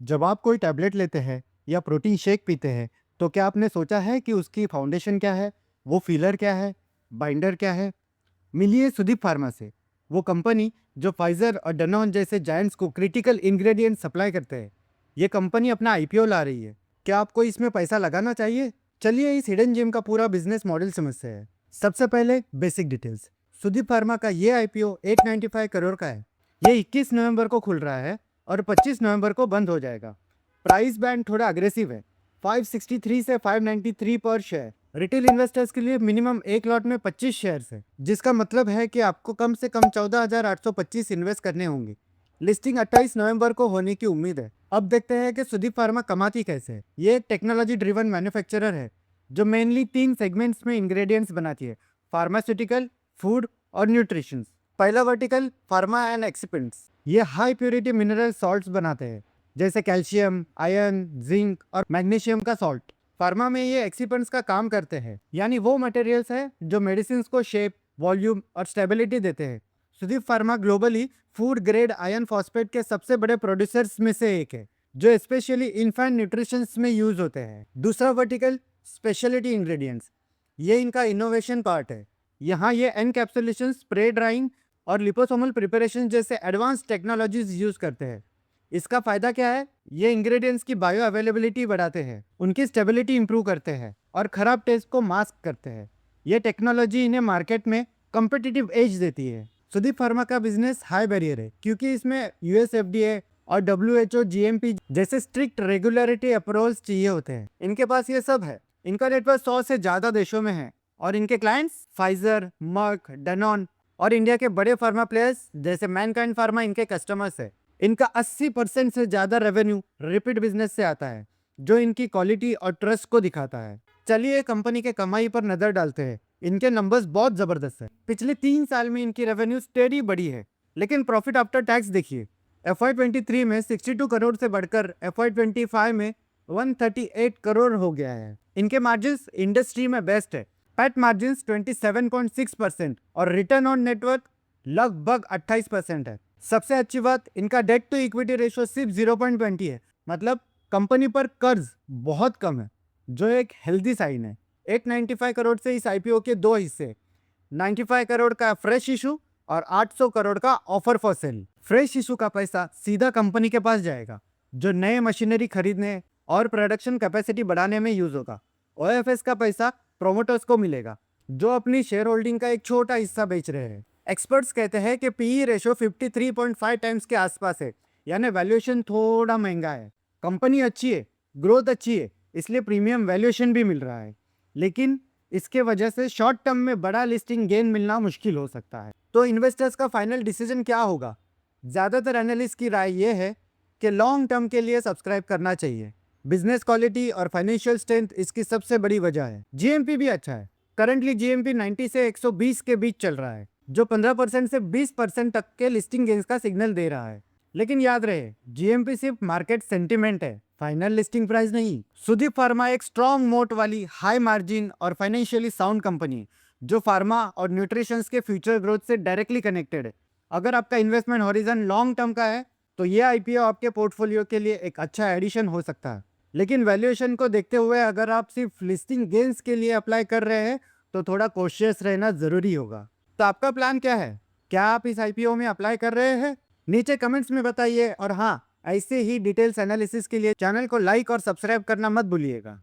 जब आप कोई टैबलेट लेते हैं या प्रोटीन शेक पीते हैं, तो क्या आपने सोचा है कि उसकी फाउंडेशन क्या है, वो फीलर क्या है, बाइंडर क्या है? मिलिए सुदीप फार्मा से, वो कंपनी जो फाइजर और डनॉन जैसे जायंट्स को क्रिटिकल इंग्रेडिएंट सप्लाई करते हैं। ये कंपनी अपना आईपीओ ला रही है। क्या आपको इसमें पैसा लगाना चाहिए? चलिए इस हिडन जेम का पूरा बिजनेस मॉडल समझते हैं। सबसे पहले बेसिक डिटेल्स। सुदीप फार्मा का ये आईपीओ 895 करोड़ का है। ये 21 नवंबर को खुल रहा है और 25 नवंबर को बंद हो जाएगा। प्राइस बैंड थोड़ा अग्रेसिव है, 563 से 593 पर शेयर। रिटेल इन्वेस्टर्स के लिए मिनिमम एक लॉट में 25 शेयर्स है, जिसका मतलब है कि आपको कम से कम 14,825 इन्वेस्ट करने होंगे। लिस्टिंग 28 नवंबर को होने की उम्मीद है। अब देखते हैं कि सुदीप फार्मा कमाती कैसे है। ये एक टेक्नोलॉजी ड्रिवन मैन्युफैक्चरर है जो मेनली 3 सेगमेंट्स में इंग्रेडिएंट्स बनाती है: फार्मास्यूटिकल, फूड और न्यूट्रिशन। पहला वर्टिकल फार्मा एंड एक्सिपेंट्स, ये हाई प्योरिटी मिनरल सॉल्ट्स बनाते हैं, जैसे कैल्शियम, आयरन, जिंक और मैग्नीशियम का सॉल्ट। फार्मा में ये एक्सिपेंट्स का काम करते हैं, यानी वो मटेरियल्स हैं जो मेडिसिन को शेप, वॉल्यूम और स्टेबिलिटी देते हैं। Sudeep pharma globally food grade iron phosphate के सबसे बड़े प्रोड्यूसर्स में से एक है, जो स्पेशली इन्फेंट न्यूट्रिशन में यूज होते हैं। दूसरा वर्टिकल स्पेशलिटी इंग्रेडिएंट्स, ये इनका इनोवेशन पार्ट है। यहाँ ये एनकैप्सुलेशन, स्प्रे ड्राइंग और लिपोसोमल प्रिपरेशन जैसे एडवांस टेक्नोलॉजीज यूज करते हैं। इसका फायदा क्या है? ये इंग्रेडिएंट्स की बायो अवेलेबिलिटी बढ़ाते हैं, उनकी स्टेबिलिटी इंप्रूव करते हैं और खराब टेस्ट को मास्क करते हैं। ये टेक्नोलॉजी इन्हें मार्केट में कम्पिटिटिव एज देती है। सुदीप फार्मा का बिजनेस हाई बैरियर है, क्योंकि इसमें यूएस एफडीए और डब्ल्यूएचओ जीएमपी जैसे स्ट्रिक्ट रेगुलरिटी अप्रूवल्स चाहिए होते हैं। इनके पास ये सब है। इनका नेटवर्क 100 से ज्यादा देशों में है और इनके क्लाइंट्स फाइजर, मर्क, डनॉन और इंडिया के बड़े फार्मा प्लेयर्स जैसे मैनकाइंड फार्मा इनके कस्टमर्स है। इनका 80% से ज्यादा रेवेन्यू रिपीट बिजनेस से आता है, जो इनकी क्वालिटी और ट्रस्ट को दिखाता है। चलिए कंपनी के कमाई पर नजर डालते हैं। इनके नंबर्स बहुत जबरदस्त है। पिछले 3 साल में इनकी रेवेन्यू स्टेडी बढ़ी है, लेकिन प्रॉफिट आफ्टर टैक्स देखिए, FY23 में 62 करोड़ से बढ़कर FY25 में 138 करोड़ हो गया है। इनके मार्जिन्स इंडस्ट्री में बेस्ट है। पैट मार्जिन्स 27.6% और रिटर्न ऑन नेटवर्क लगभग 28% है। सबसे अच्छी बात, इनका डेट टू इक्विटी रेशियो सिर्फ 0.20 है, मतलब कंपनी पर कर्ज बहुत कम है, जो एक हेल्दी साइन है। 895 करोड़ से इस आईपीओ के दो हिस्से, 95 करोड़ का फ्रेश इशू और 800 करोड़ का offer for sale. Fresh issue का पैसा सीधा कंपनी के पास जाएगा, जो नए मशीनरी खरीदने और प्रोडक्शन कैपेसिटी बढ़ाने में यूज होगा। ओएफएस का पैसा प्रोमोटर्स को मिलेगा, जो अपनी शेयर होल्डिंग का एक छोटा हिस्सा बेच रहे हैं। एक्सपर्ट्स कहते हैं कि पीई रेशो 53.5 टाइम्स के आसपास है, यानी वैल्यूएशन थोड़ा महंगा है। कंपनी अच्छी है, ग्रोथ अच्छी है, इसलिए प्रीमियम वैल्यूएशन भी मिल रहा है, लेकिन इसके वजह से शॉर्ट टर्म में बड़ा लिस्टिंग गेन मिलना मुश्किल हो सकता है। तो इन्वेस्टर्स का फाइनल डिसीजन क्या होगा? ज़्यादातर एनालिस्ट की राय यह है कि लॉन्ग टर्म के लिए सब्सक्राइब करना चाहिए। बिजनेस क्वालिटी और फाइनेंशियल स्ट्रेंथ इसकी सबसे बड़ी वजह है। जीएमपी भी अच्छा है। करंटली जीएमपी 90 से 120 के बीच चल रहा है, जो 15% से 20% तक के लिस्टिंग गेंस का सिग्नल दे रहा है। लेकिन याद रहे, जीएमपी सिर्फ मार्केट सेंटिमेंट है, फाइनल लिस्टिंग प्राइस नहीं। सुदीप फार्मा एक स्ट्रॉन्ग मोट वाली हाई मार्जिन और फाइनेंशियली साउंड कंपनी है, जो फार्मा और न्यूट्रिशन के फ्यूचर ग्रोथ से डायरेक्टली कनेक्टेड है। अगर आपका इन्वेस्टमेंट हॉरिजन लॉन्ग टर्म का है, तो ये आईपीओ आपके पोर्टफोलियो के लिए एक अच्छा एडिशन हो सकता है। लेकिन वैल्यूएशन को देखते हुए अगर आप सिर्फ लिस्टिंग गेंस के लिए अप्लाई कर रहे हैं, तो थोड़ा कॉशियस रहना जरूरी होगा। तो आपका प्लान क्या है? क्या आप इस आईपीओ में अप्लाई कर रहे हैं? नीचे कमेंट्स में बताइए। और हाँ, ऐसे ही डिटेल्स एनालिसिस के लिए चैनल को लाइक और सब्सक्राइब करना मत भूलिएगा।